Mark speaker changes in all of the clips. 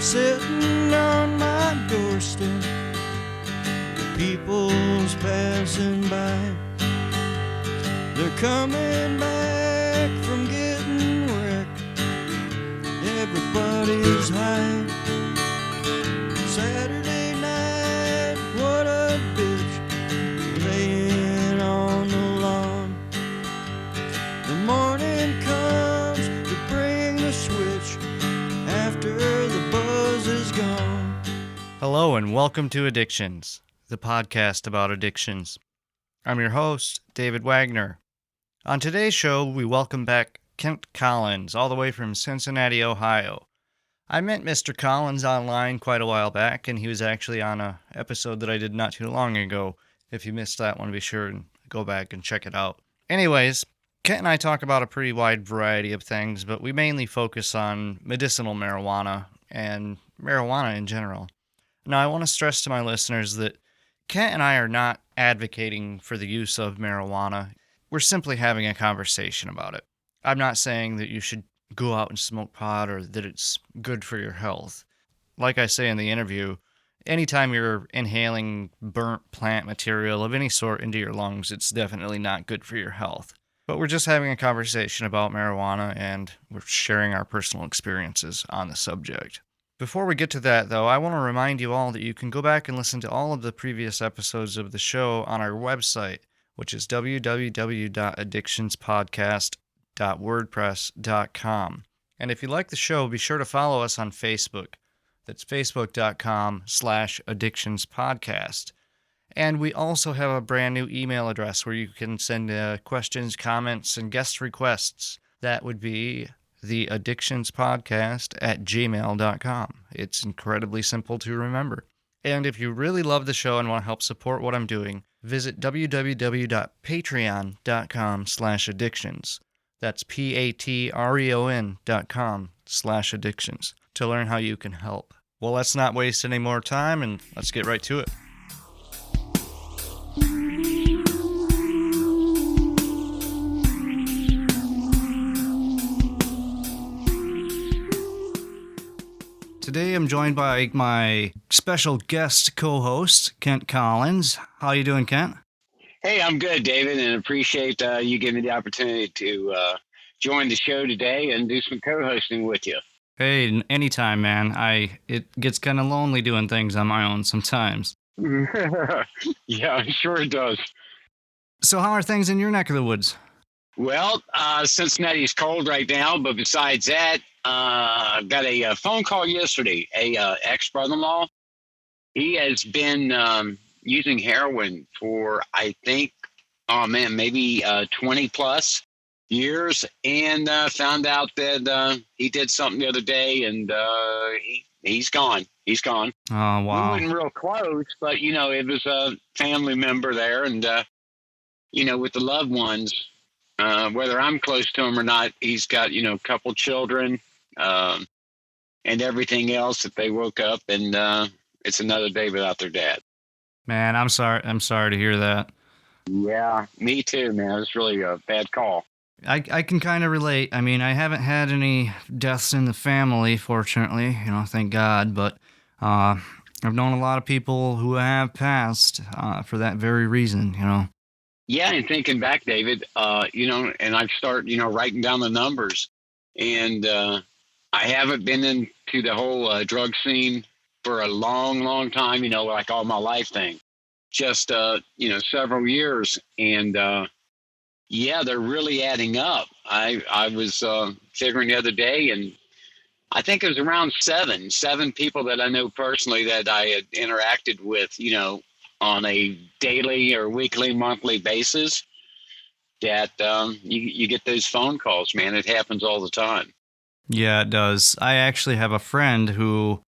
Speaker 1: sitting on my doorstep, the people's passing by. They're coming back from getting wrecked. Everybody's high. Saturday night, what a bitch, laying on the lawn. The morning comes to bring the switch after the buzz is gone.
Speaker 2: Hello and welcome to Addictions, the podcast about addictions. I'm your host, David Wagner. On today's show, we welcome back Kent Collins, all the way from Cincinnati, Ohio. I met Mr. Collins online quite a while back, and he was actually on an episode that I did not too long ago. If you missed that one, be sure and go back and check it out. Anyways, Kent and I talk about a pretty wide variety of things, but we mainly focus on medicinal marijuana and marijuana in general. Now, I want to stress to my listeners that Kent and I are not advocating for the use of marijuana. We're simply having a conversation about it. I'm not saying that you should go out and smoke pot or that it's good for your health. Like I say in the interview, anytime you're inhaling burnt plant material of any sort into your lungs, it's definitely not good for your health. But we're just having a conversation about marijuana, and we're sharing our personal experiences on the subject. Before we get to that, though, I want to remind you all that you can go back and listen to all of the previous episodes of the show on our website, which is www.addictionspodcast.wordpress.com. And if you like the show, be sure to follow us on Facebook. That's facebook.com/addictionspodcast. And we also have a brand new email address where you can send questions, comments, and guest requests. That would be theaddictionspodcast@gmail.com. It's incredibly simple to remember. And if you really love the show and want to help support what I'm doing, visit www.patreon.com/addictions. That's patreon.com/addictions to learn how you can help. Well, let's not waste any more time and let's get right to it. Today I'm joined by my special guest co-host, Kent Collins. How you doing, Kent?
Speaker 3: Hey, I'm good, David, and appreciate you giving me the opportunity to join the show today and do some co-hosting with you.
Speaker 2: Hey, anytime, man. It gets kind of lonely doing things on my own sometimes.
Speaker 3: Yeah, I'm sure it does.
Speaker 2: So how are things in your neck of the woods?
Speaker 3: Well, Cincinnati's cold right now, but besides that, I got a phone call yesterday. A ex-brother-in-law, he has been using heroin for, I think, maybe 20 plus years, and found out that he did something the other day, and he's gone. He's gone.
Speaker 2: Oh, wow.
Speaker 3: We weren't real close, but, it was a family member there, and, with the loved ones, whether I'm close to him or not, he's got, a couple children, and everything else that they woke up, and it's another day without their dad.
Speaker 2: Man, I'm sorry to hear that.
Speaker 3: Yeah, me too, man. It was really a bad call.
Speaker 2: I can kind of relate. I mean, I haven't had any deaths in the family, fortunately, thank God, but I've known a lot of people who have passed for that very reason,
Speaker 3: Yeah, and thinking back, David, and I've started, writing down the numbers, and I haven't been into the whole drug scene for a long, long time, like all my life thing, just, several years. And, yeah, they're really adding up. I was figuring the other day, and I think it was around seven people that I know personally that I had interacted with, on a daily or weekly, monthly basis, that you get those phone calls, man. It happens all the time.
Speaker 2: Yeah, it does. I actually have a friend who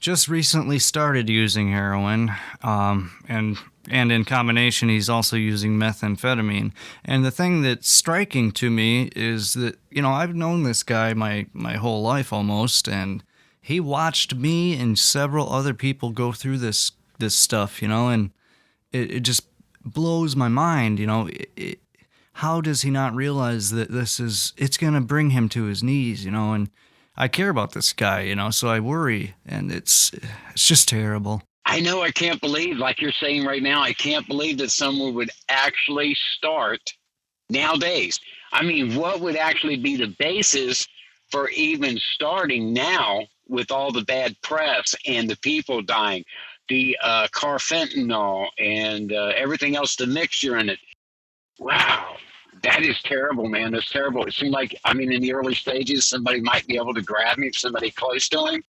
Speaker 2: just recently started using heroin, and in combination, he's also using methamphetamine. And the thing that's striking to me is that, I've known this guy my whole life almost, and he watched me and several other people go through this stuff, and it just blows my mind, how does he not realize that it's going to bring him to his knees, and I care about this guy, you know, so I worry, and it's just terrible.
Speaker 3: I know. I can't believe, like you're saying right now, I can't believe that someone would actually start nowadays. I mean, what would actually be the basis for even starting now with all the bad press and the people dying, the carfentanil and everything else, the mixture in it? Wow. That is terrible, man. That's terrible. It seemed like, I mean, in the early stages, somebody might be able to grab me, somebody close to him.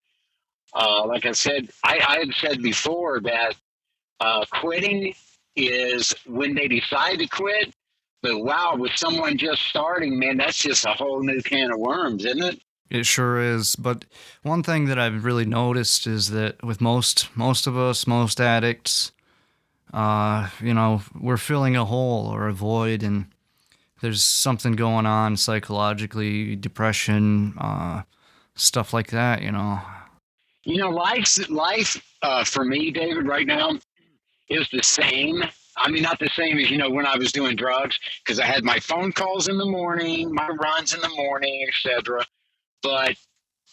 Speaker 3: Like I said, I had said before that quitting is when they decide to quit. But wow, with someone just starting, man, that's just a whole new can of worms, isn't it?
Speaker 2: It sure is. But one thing that I've really noticed is that with most of us, most addicts, you know, we're filling a hole or a void, and there's something going on psychologically, depression, stuff like that, you know.
Speaker 3: You know, life for me, David, right now is the same. I mean, not the same as, when I was doing drugs, because I had my phone calls in the morning, my runs in the morning, etc. But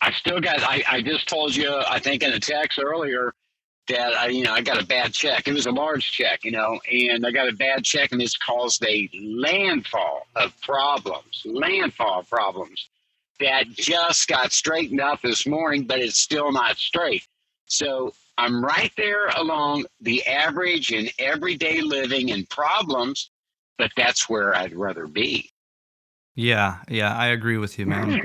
Speaker 3: I still got, I just told you, I think in a text earlier, that I got a bad check. It was a large check, and I got a bad check, and this caused a landfall of problems that just got straightened out this morning, but it's still not straight. So I'm right there along the average and everyday living and problems, but that's where I'd rather be.
Speaker 2: Yeah, I agree with you, man.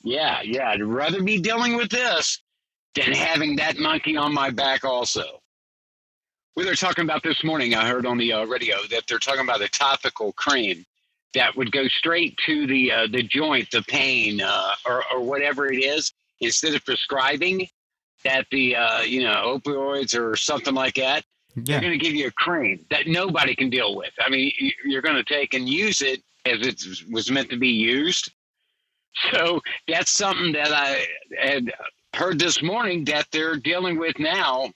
Speaker 3: Yeah, I'd rather be dealing with this than having that monkey on my back also. We were talking about this morning, I heard on the radio that they're talking about a topical cream that would go straight to the joint, the pain, or whatever it is, instead of prescribing that the opioids or something like that. They're going to give you a cream that nobody can deal with. I mean, you're going to take and use it as it was meant to be used. So that's something that I had heard this morning that they're dealing with now,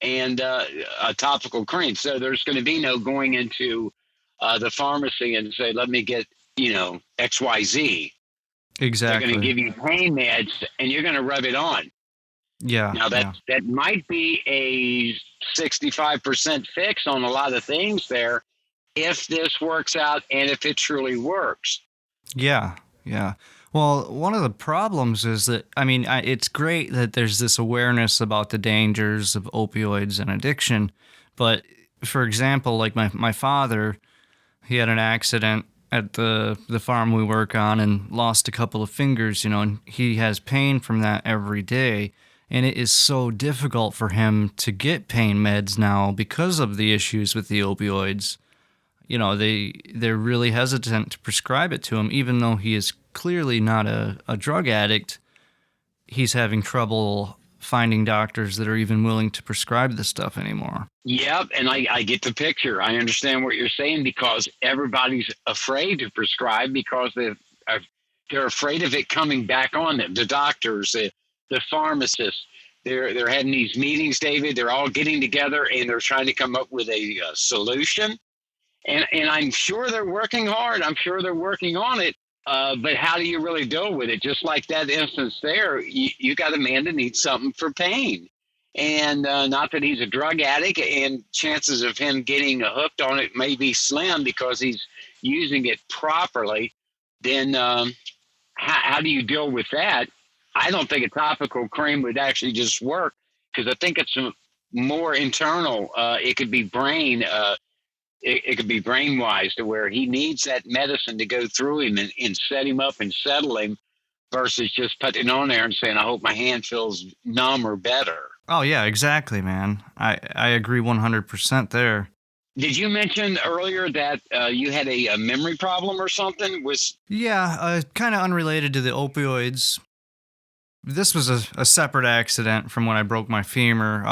Speaker 3: and a topical cream. So there's going to be no going into the pharmacy and say, let me get, XYZ.
Speaker 2: Exactly.
Speaker 3: They're going to give you pain meds and you're going to rub it on.
Speaker 2: Yeah.
Speaker 3: Now that might be a 65% fix on a lot of things there, if this works out and if it truly works.
Speaker 2: Yeah. Well, one of the problems is that, I mean, it's great that there's this awareness about the dangers of opioids and addiction. But for example, like my father, he had an accident at the farm we work on and lost a couple of fingers, and he has pain from that every day. And it is so difficult for him to get pain meds now because of the issues with the opioids. They're really hesitant to prescribe it to him, even though he is clearly not a drug addict. He's having trouble finding doctors that are even willing to prescribe this stuff anymore.
Speaker 3: Yep, and I get the picture. I understand what you're saying, because everybody's afraid to prescribe because they're afraid of it coming back on them. The doctors, the pharmacists, they're having these meetings, David. They're all getting together and they're trying to come up with a solution. And I'm sure they're working hard. I'm sure they're working on it. But how do you really deal with it? Just like that instance there, you got a man that needs something for pain. And not that he's a drug addict, and chances of him getting hooked on it may be slim because he's using it properly. Then how do you deal with that? I don't think a topical cream would actually just work, because I think it's more internal. It could be brain. It could be brain wise, to where he needs that medicine to go through him and set him up and settle him, versus just putting it on there and saying, I hope my hand feels numb or better.
Speaker 2: Oh, yeah, exactly, man. I agree 100% there.
Speaker 3: Did you mention earlier that you had a memory problem or something?
Speaker 2: Yeah, kind of unrelated to the opioids. This was a separate accident from when I broke my femur.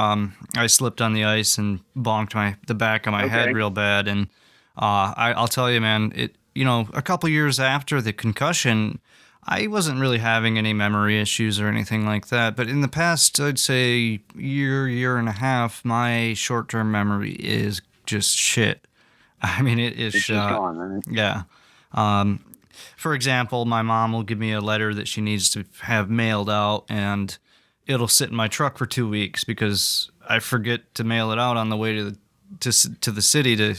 Speaker 2: I slipped on the ice and bonked the back of my head real bad. And I'll tell you, man, a couple years after the concussion, I wasn't really having any memory issues or anything like that. But in the past, I'd say year and a half, my short-term memory is just shit. I mean, it is
Speaker 3: it's just gone, right?
Speaker 2: Yeah. for example, my mom will give me a letter that she needs to have mailed out, and it'll sit in my truck for 2 weeks because I forget to mail it out on the way to the city to,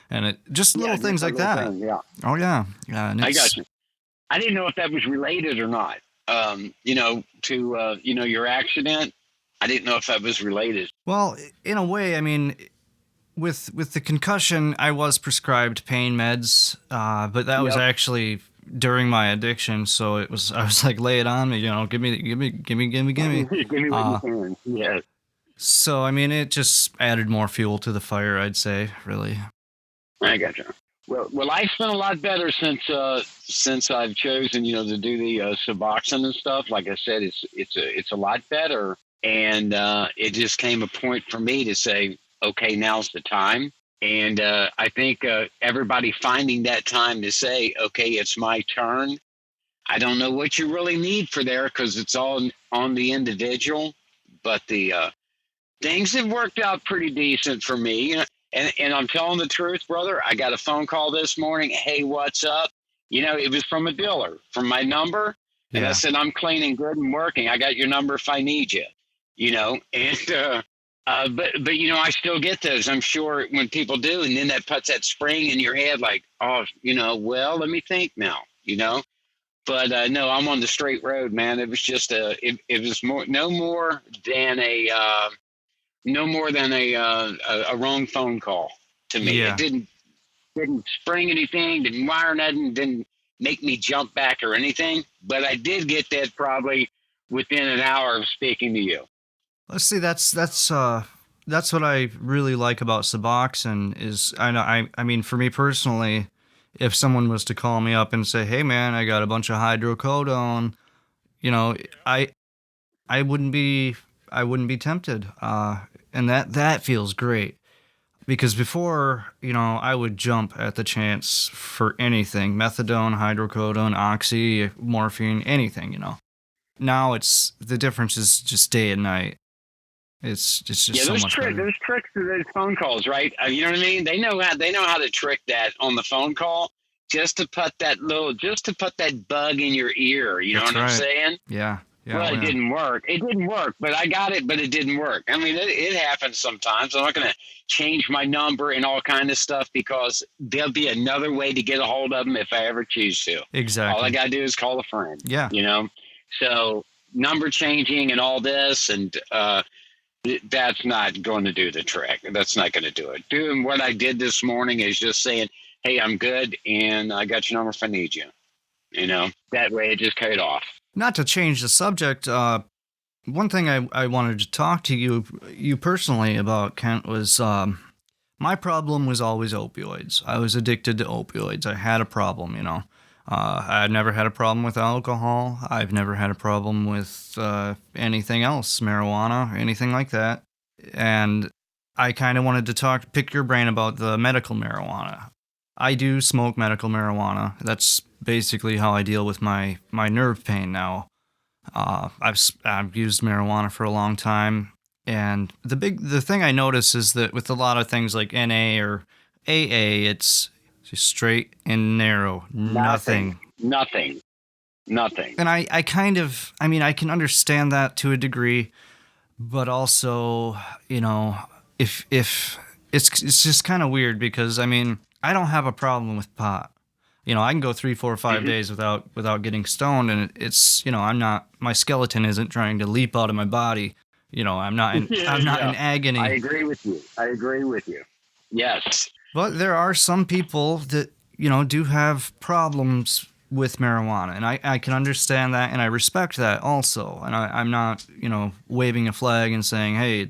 Speaker 2: and it just little things like that.
Speaker 3: Yeah.
Speaker 2: Oh yeah, yeah. And
Speaker 3: I got you. I didn't know if that was related or not. To your accident. I didn't know if that was related.
Speaker 2: Well, in a way, I mean, with the concussion, I was prescribed pain meds, but that was actually during my addiction. So I was like, lay it on me, give me.
Speaker 3: Give me what you can. Yes.
Speaker 2: So I mean, it just added more fuel to the fire, I'd say, really.
Speaker 3: I gotcha. Well, I've been a lot better since I've chosen, to do the Suboxone and stuff. Like I said, it's a lot better, and it just came a point for me to say, okay, now's the time. And I think everybody finding that time to say, okay, it's my turn. I don't know what you really need for there because it's all on the individual, but the things have worked out pretty decent for me. And I'm telling the truth, brother. I got a phone call this morning. Hey, what's up? It was from a dealer, from my number. And I said, I'm clean and good and working. I got your number if I need you, and but I still get those. I'm sure when people do, and then that puts that spring in your head, like, oh, well, let me think now, But no, I'm on the straight road, man. It was just it was no more than a wrong phone call to me.
Speaker 2: Yeah.
Speaker 3: It didn't spring anything, didn't wire nothing, didn't make me jump back or anything. But I did get that probably within an hour of speaking to you.
Speaker 2: Let's see. That's what I really like about Suboxone is I mean for me personally, if someone was to call me up and say, "Hey man, I got a bunch of hydrocodone," I wouldn't be tempted. And that feels great. Because before, I would jump at the chance for anything. Methadone, hydrocodone, oxy, morphine, anything, Now the difference is just day and night. It's just so much better.
Speaker 3: There's tricks to those phone calls, right? You know what I mean? They know how to trick that on the phone call just to put that bug in your ear. You know what I'm saying?
Speaker 2: Yeah.
Speaker 3: Well, it didn't work. It didn't work, but I got it, but it didn't work. I mean, it happens sometimes. I'm not going to change my number and all kind of stuff because there'll be another way to get a hold of them if I ever choose to.
Speaker 2: Exactly.
Speaker 3: All I got to do is call a friend.
Speaker 2: Yeah.
Speaker 3: So number changing and all this, and that's not going to do the trick. That's not going to do it. Doing what I did this morning is just saying, hey, I'm good, and I got your number if I need you. That way it just cut it off.
Speaker 2: Not to change the subject, one thing I wanted to talk to you personally about, Kent, was my problem was always opioids. I was addicted to opioids. I had a problem, I've never had a problem with alcohol. I've never had a problem with anything else, marijuana, anything like that. And I kind of wanted to pick your brain about the medical marijuana. I do smoke medical marijuana. That's basically how I deal with my nerve pain now. I've used marijuana for a long time, and the thing I notice is that with a lot of things like NA or AA, it's just straight and narrow, nothing. And I can understand that to a degree, but also, if it's just kind of weird because I don't have a problem with pot. I can go 3, 4, 5 days without getting stoned, and it's my skeleton isn't trying to leap out of my body. I'm not in agony.
Speaker 3: I agree with you. Yes.
Speaker 2: But there are some people that do have problems with marijuana, and I can understand that, and I respect that also. And I'm not waving a flag and saying, hey,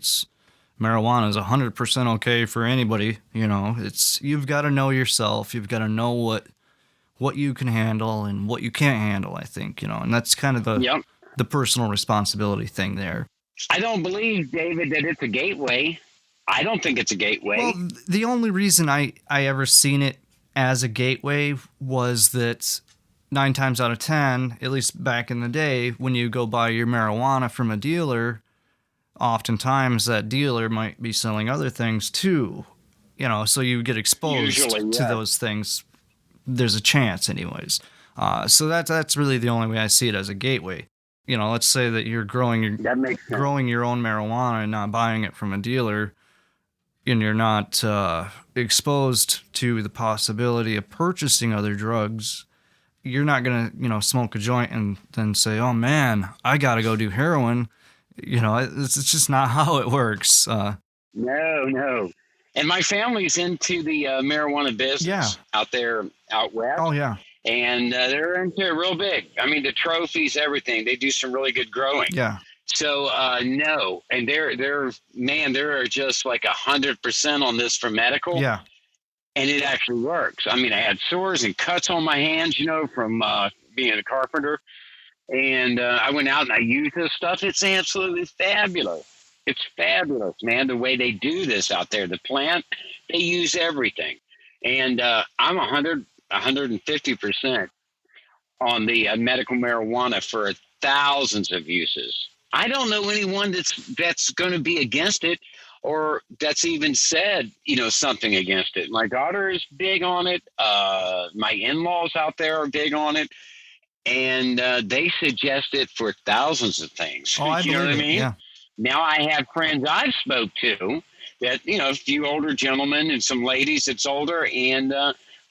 Speaker 2: marijuana is 100% okay for anybody. You've got to know yourself. You've got to know what you can handle and what you can't handle, I think, and that's kind of the personal responsibility thing there.
Speaker 3: I don't believe, David, that it's a gateway. I don't think it's a gateway.
Speaker 2: Well, the only reason I ever seen it as a gateway was that 9 times out of 10, at least back in the day, when you go buy your marijuana from a dealer, oftentimes that dealer might be selling other things too, so you get exposed to those things. There's a chance anyways. So that's really the only way I see it, as a gateway. Let's say that you're
Speaker 3: That makes sense.
Speaker 2: growing your own marijuana and not buying it from a dealer, and you're not exposed to the possibility of purchasing other drugs. You're not gonna, smoke a joint and then say, "Oh man, I gotta go do heroin." It's just not how it works.
Speaker 3: No. And my family's into the marijuana business out there, out west.
Speaker 2: Oh yeah.
Speaker 3: And they're into it real big. I mean, the trophies, everything. They do some really good growing.
Speaker 2: Yeah.
Speaker 3: So no, and they're just like 100% on this for medical.
Speaker 2: Yeah.
Speaker 3: And it actually works. I mean, I had sores and cuts on my hands, from being a carpenter. And I went out and I used this stuff. It's absolutely fabulous. It's fabulous, man, the way they do this out there. The plant, they use everything. And I'm 150% on the medical marijuana for thousands of uses. I don't know anyone that's going to be against it, or that's even said, something against it. My daughter is big on it. My in-laws out there are big on it. And they suggest it for thousands of things.
Speaker 2: Oh, I
Speaker 3: you know what I
Speaker 2: believe it.
Speaker 3: mean?
Speaker 2: Yeah.
Speaker 3: Now I have friends I've spoke to that, a few older gentlemen and some ladies that's older, and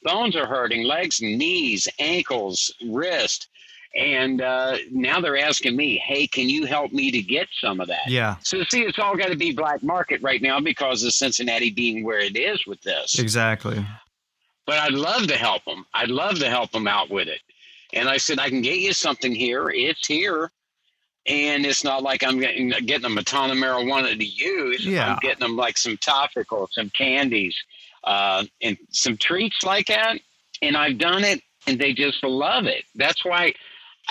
Speaker 3: bones are hurting, legs, knees, ankles, wrist. And now they're asking me, hey, can you help me to get some of that?
Speaker 2: Yeah.
Speaker 3: So see, it's all got to be black market right now because of Cincinnati being where it is with this.
Speaker 2: Exactly.
Speaker 3: But I'd love to help them. I'd love to help them out with it. And I said, I can get you something here. It's here. And it's not like I'm getting them a ton of marijuana to use.
Speaker 2: Yeah.
Speaker 3: I'm getting them like some topicals, some candies, and some treats like that. And I've done it, and they just love it. That's why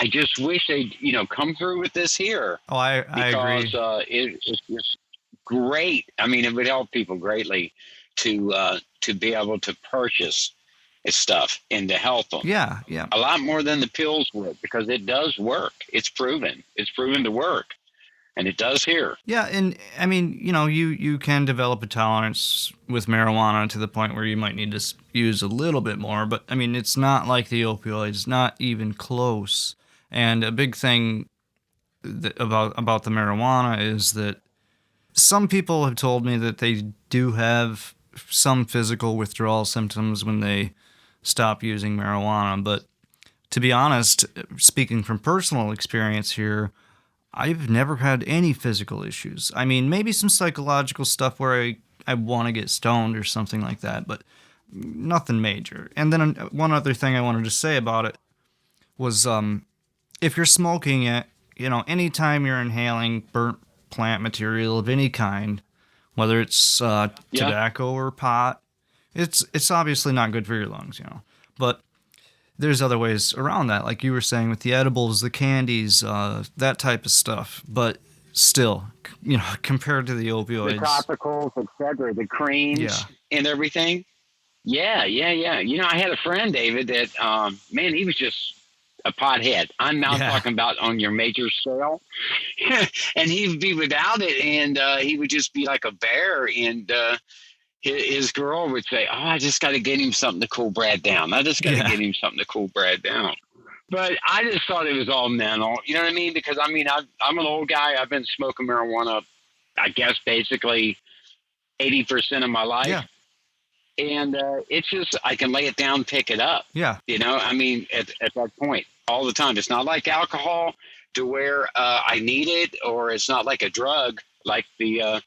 Speaker 3: I just wish they'd, come through with this here.
Speaker 2: Oh, I agree.
Speaker 3: Because it's just great. I mean, it would help people greatly to be able to purchase stuff and to help them.
Speaker 2: Yeah.
Speaker 3: A lot more than the pills would, because it does work. It's proven. It's proven to work. And it does here.
Speaker 2: Yeah, and I mean, you can develop a tolerance with marijuana to the point where you might need to use a little bit more, but I mean, it's not like the opioids, not even close. And a big thing about the marijuana is that some people have told me that they do have some physical withdrawal symptoms when they stop using marijuana, but to be honest, speaking from personal experience here, I've never had any physical issues. I mean, maybe some psychological stuff where I want to get stoned or something like that, but nothing major. And then one other thing I wanted to say about it was if you're smoking it, anytime you're inhaling burnt plant material of any kind, whether it's tobacco or pot, it's obviously not good for your lungs, But there's other ways around that, like you were saying with the edibles, the candies, that type of stuff. But still, compared to the opioids,
Speaker 3: the topicals, etc., the creams and everything. Yeah. I had a friend, David, that man, he was just a pothead. I'm now talking about on your major scale, and he'd be without it, and he would just be like a bear, and his girl would say, oh, I just got to get him something to cool Brad down. I just got to get him something to cool Brad down. But I just thought it was all mental. You know what I mean? Because, I mean, I'm an old guy. I've been smoking marijuana, I guess, basically 80% of my life. Yeah. And it's just, I can lay it down, pick it up.
Speaker 2: Yeah.
Speaker 3: I mean, at that point, all the time. It's not like alcohol to where I need it, or it's not like a drug, like the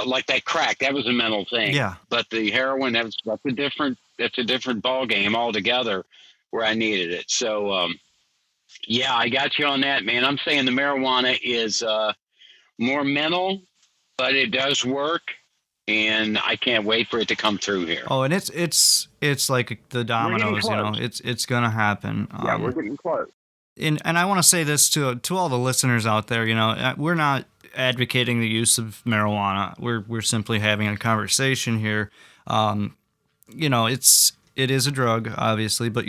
Speaker 3: like that crack. That was a mental thing.
Speaker 2: Yeah.
Speaker 3: But the heroin, that's a different ball game altogether, where I needed it. So I got you on that, man. I'm saying the marijuana is more mental, but it does work, and I can't wait for it to come through here.
Speaker 2: Oh, and it's like the dominoes, it's gonna happen.
Speaker 3: We're getting close.
Speaker 2: And I want to say this to all the listeners out there, we're not advocating the use of marijuana. We're simply having a conversation here. It is a drug, obviously, but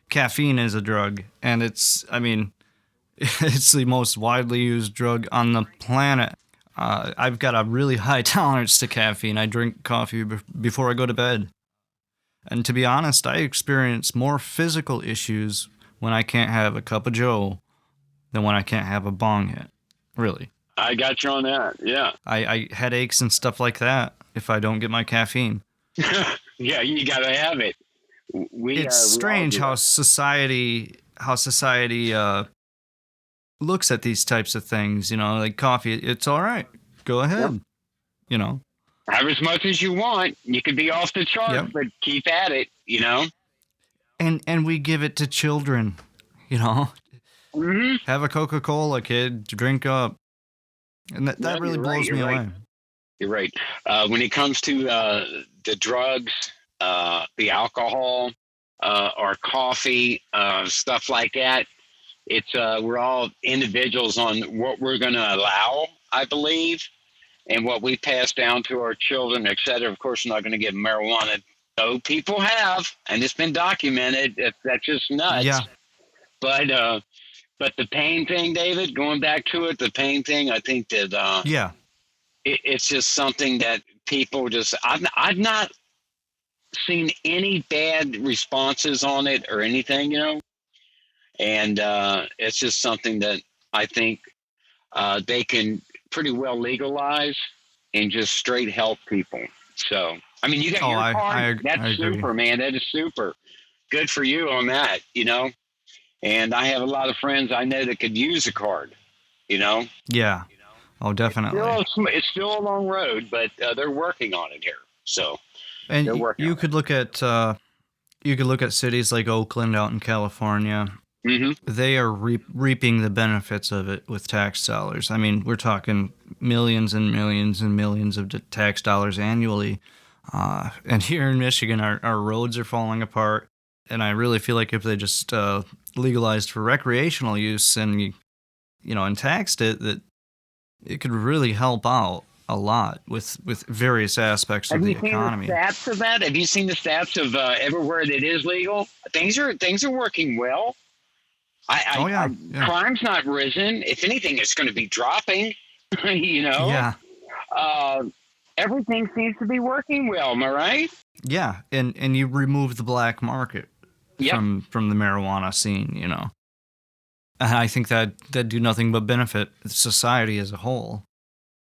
Speaker 2: caffeine is a drug, and it's the most widely used drug on the planet. I've got a really high tolerance to caffeine. I drink coffee before I go to bed. And to be honest, I experience more physical issues when I can't have a cup of Joe than when I can't have a bong hit. Really.
Speaker 3: I got you on that. Yeah.
Speaker 2: I headaches and stuff like that if I don't get my caffeine.
Speaker 3: Yeah, you got to have it.
Speaker 2: It's
Speaker 3: We all
Speaker 2: strange
Speaker 3: do
Speaker 2: how
Speaker 3: that.
Speaker 2: society looks at these types of things. You know, like coffee. It's all right. Go ahead.
Speaker 3: Yep.
Speaker 2: You know.
Speaker 3: Have as much as you want. You could be off the charts,
Speaker 2: Yep.
Speaker 3: but keep at it. You know.
Speaker 2: And we give it to children. You know.
Speaker 3: Mm-hmm.
Speaker 2: Have a Coca-Cola, kid. Drink up. And that
Speaker 3: Yeah,
Speaker 2: really
Speaker 3: you're right,
Speaker 2: blows
Speaker 3: you're
Speaker 2: me
Speaker 3: right.
Speaker 2: away.
Speaker 3: You're right. When it comes to the drugs, the alcohol, or coffee, stuff like that, it's we're all individuals on what we're going to allow, I believe, and what we pass down to our children, et cetera. Of course, we're not going to give marijuana. Though people have, and it's been documented. That's just nuts.
Speaker 2: Yeah.
Speaker 3: But the pain thing, David, going back to it, the pain thing, I think that
Speaker 2: Yeah.
Speaker 3: it's just something that people just, I've not seen any bad responses on it or anything, you know, and it's just something that I think they can pretty well legalize and just straight help people. So, I mean, you got your card. That's
Speaker 2: I agree.
Speaker 3: super, man. That is super. Good for you on that, you know. And I have a lot of friends I know that could use a card, you know.
Speaker 2: Yeah. Oh, definitely.
Speaker 3: It's still a long road, but they're working on it here. So,
Speaker 2: and
Speaker 3: they're working.
Speaker 2: You could look at cities like Oakland out in California.
Speaker 3: Mm-hmm.
Speaker 2: They are reaping the benefits of it with tax dollars. I mean, we're talking millions and millions and millions of tax dollars annually. And here in Michigan, our roads are falling apart. And I really feel like if they just legalized for recreational use and and taxed it, that it could really help out a lot with various aspects of the economy.
Speaker 3: Have you seen the stats of that? Have you seen the stats of everywhere that is legal? Things are working well. Crime's not risen. If anything, it's going to be dropping. You know.
Speaker 2: Yeah.
Speaker 3: Everything seems to be working well. Am I right?
Speaker 2: Yeah, and you remove the black market from the marijuana scene, you know. And I think that'd do nothing but benefit society as a whole.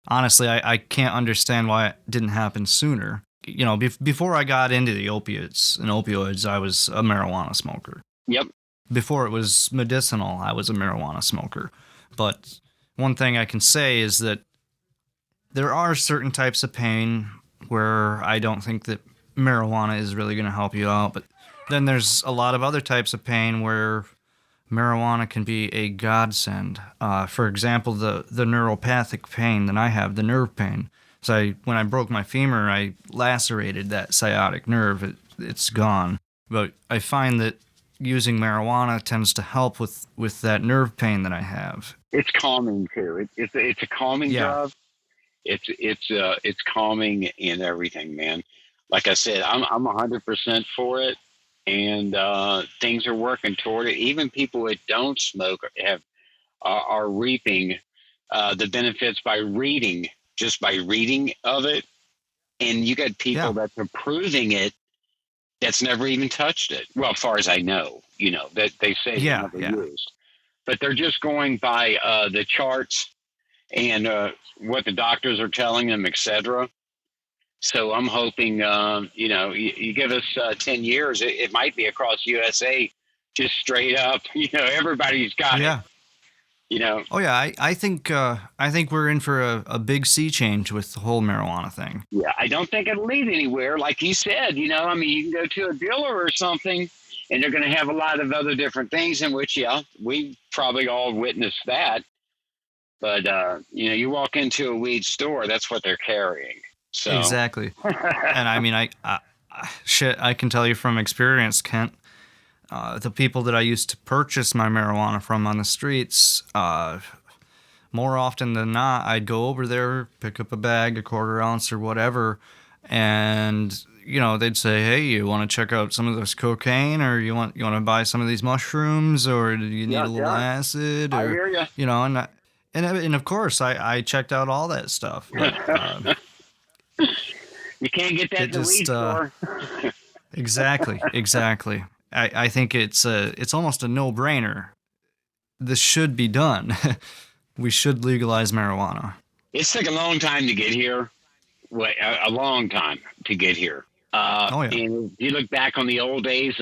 Speaker 2: Honestly, I can't understand why it didn't happen sooner. You know, before I got into the opiates and opioids, I was a marijuana smoker.
Speaker 3: Yep.
Speaker 2: Before it was medicinal, I was a marijuana smoker. But one thing I can say is that there are certain types of pain where I don't think that marijuana is really going to help you out. But then there's a lot of other types of pain where marijuana can be a godsend. For example, the neuropathic pain that I have, the nerve pain. So when I broke my femur, I lacerated that sciatic nerve. It's gone. But I find that using marijuana tends to help with that nerve pain that I have.
Speaker 3: It's calming too. It's a calming drug. It's calming and everything, man. Like I said, I'm 100% for it, and things are working toward it. Even people that don't smoke are reaping the benefits by reading of it. And you got people that's approving it that's never even touched it. Well, as far as I know, you know, that they say they never used, but they're just going by the charts and what the doctors are telling them, etc. So I'm hoping, you give us 10 years, it might be across USA, just straight up. You know, everybody's got it. You know.
Speaker 2: Oh yeah, I think we're in for a big sea change with the whole marijuana thing.
Speaker 3: Yeah, I don't think it'll lead anywhere. Like you said, you know, I mean, you can go to a dealer or something, and they're going to have a lot of other different things in which, we probably all witnessed that. But you walk into a weed store, that's what they're carrying. So.
Speaker 2: Exactly. And I mean, I can tell you from experience, Kent, the people that I used to purchase my marijuana from on the streets, more often than not, I'd go over there, pick up a bag, a quarter ounce or whatever, and they'd say, "Hey, you want to check out some of this cocaine, or you want to buy some of these mushrooms, or do you need a little acid?" Or,
Speaker 3: I hear you.
Speaker 2: And of course, I checked out all that stuff. But,
Speaker 3: you can't get that in the weed store.
Speaker 2: Exactly. I think it's almost a no-brainer. This should be done. We should legalize marijuana.
Speaker 3: It's took a long time to get here. A long time to get here.
Speaker 2: Oh, yeah.
Speaker 3: And if you look back on the old days,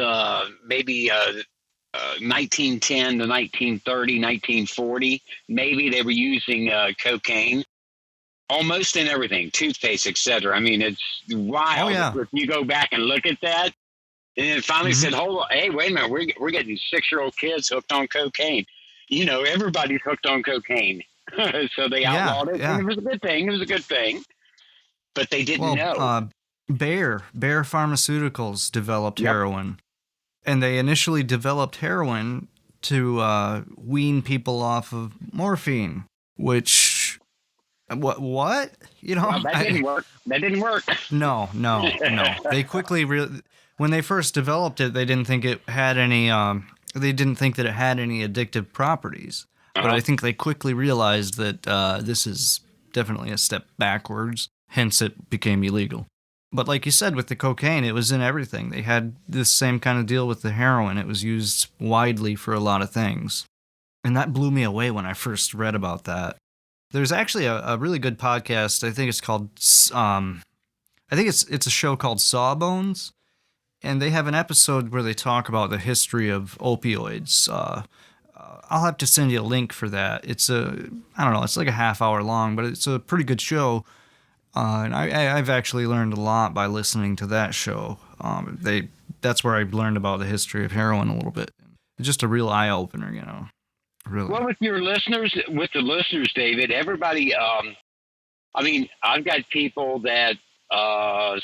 Speaker 3: maybe 1910 to 1930, 1940, maybe they were using cocaine almost in everything, toothpaste, etc. I mean, it's wild.
Speaker 2: Oh, yeah.
Speaker 3: If you go back and look at that, and it finally said, hold on, hey, wait a minute, we're getting these 6-year-old kids hooked on cocaine. You know, everybody's hooked on cocaine. So they outlawed it, and it was a good thing. It was a good thing. But they didn't know.
Speaker 2: Bayer Pharmaceuticals developed heroin. And they initially developed heroin to wean people off of morphine, which... What? You know,
Speaker 3: well, that didn't work. That didn't work.
Speaker 2: No. They quickly when they first developed it, they didn't think it had any. They didn't think that it had any addictive properties. But I think they quickly realized that this is definitely a step backwards. Hence, it became illegal. But like you said, with the cocaine, it was in everything. They had this same kind of deal with the heroin. It was used widely for a lot of things, and that blew me away when I first read about that. There's actually a really good podcast. I think it's called, I think it's a show called Sawbones, and they have an episode where they talk about the history of opioids. I'll have to send you a link for that. It's I don't know, it's like a half hour long, but it's a pretty good show. And I've actually learned a lot by listening to that show. That's where I learned about the history of heroin a little bit. It's just a real eye opener, you know. Really.
Speaker 3: Well, with the listeners, David, everybody, I mean, I've got people that,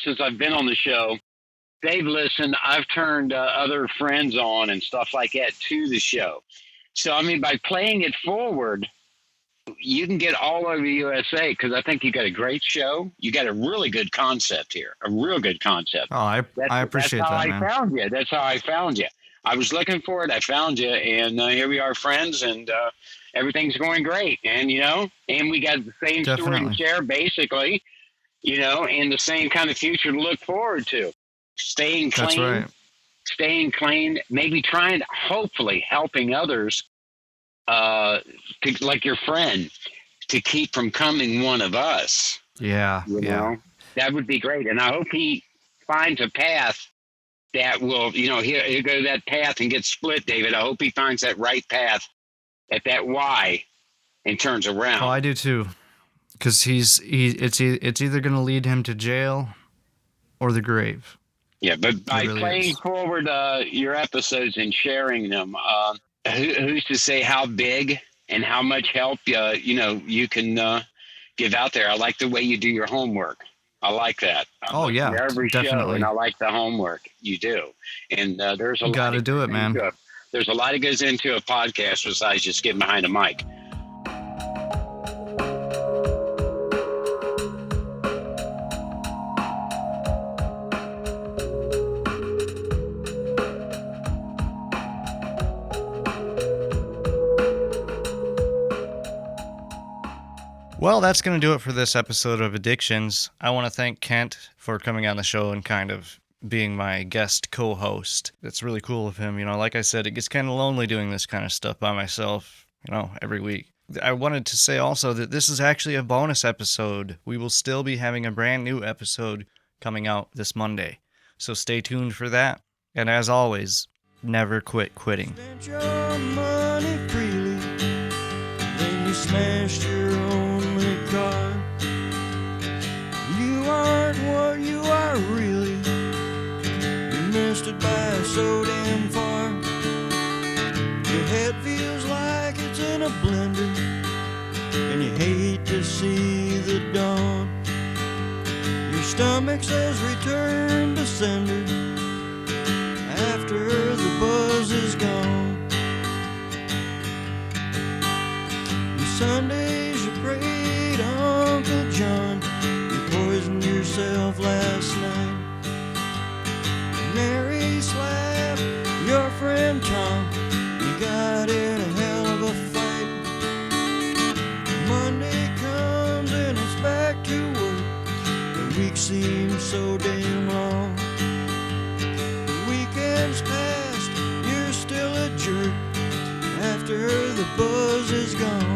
Speaker 3: since I've been on the show, they've listened. I've turned other friends on and stuff like that to the show. So, I mean, by playing it forward, you can get all over the USA because I think you got a great show. You got a really good concept here, a real good concept.
Speaker 2: Oh, I appreciate that, man.
Speaker 3: That's how I found you. That's how I found you. I was looking for it. I found you, and here we are, friends, and everything's going great. And, you know, and we got the same story to share, basically, you know, and the same kind of future to look forward to. Staying clean.
Speaker 2: That's right.
Speaker 3: Staying clean, maybe trying, hopefully helping others, like your friend, to keep from becoming one of us.
Speaker 2: Yeah,
Speaker 3: you know? That would be great. And I hope he finds a path that will, you know, he'll go that path and get split, David. I hope he finds that right path at that Y and turns around.
Speaker 2: Oh, I do too. Because it's either going to lead him to jail or the grave.
Speaker 3: Yeah, but by
Speaker 2: really
Speaker 3: playing forward your episodes and sharing them, who's to say how big and how much help you know you can give out there? I like the way you do your homework. I like that. Every
Speaker 2: definitely.
Speaker 3: Show, and I like the homework you do. And there's a lot.
Speaker 2: Got to do it, man.
Speaker 3: There's a lot that goes into a podcast besides just getting behind a mic.
Speaker 2: Well, that's going to do it for this episode of Addictions. I want to thank Kent for coming on the show and kind of being my guest co-host. It's really cool of him. You know, like I said, it gets kind of lonely doing this kind of stuff by myself, you know, every week. I wanted to say also that this is actually a bonus episode. We will still be having a brand new episode coming out this Monday. So stay tuned for that. And as always, never quit quitting.
Speaker 1: Spent your money freely, then you smashed your only car. You aren't what you are really. You missed it by so damn far. Your head feels like it's in a blender, and you hate to see the dawn. Your stomach says return to sender after the buzz is gone. Your Sundays you prayed Uncle John. You poisoned yourself last night. Mary slapped your friend Tom. You got in a hell of a fight. Monday comes and it's back to work. The week seems so damn long. The weekends pass is gone.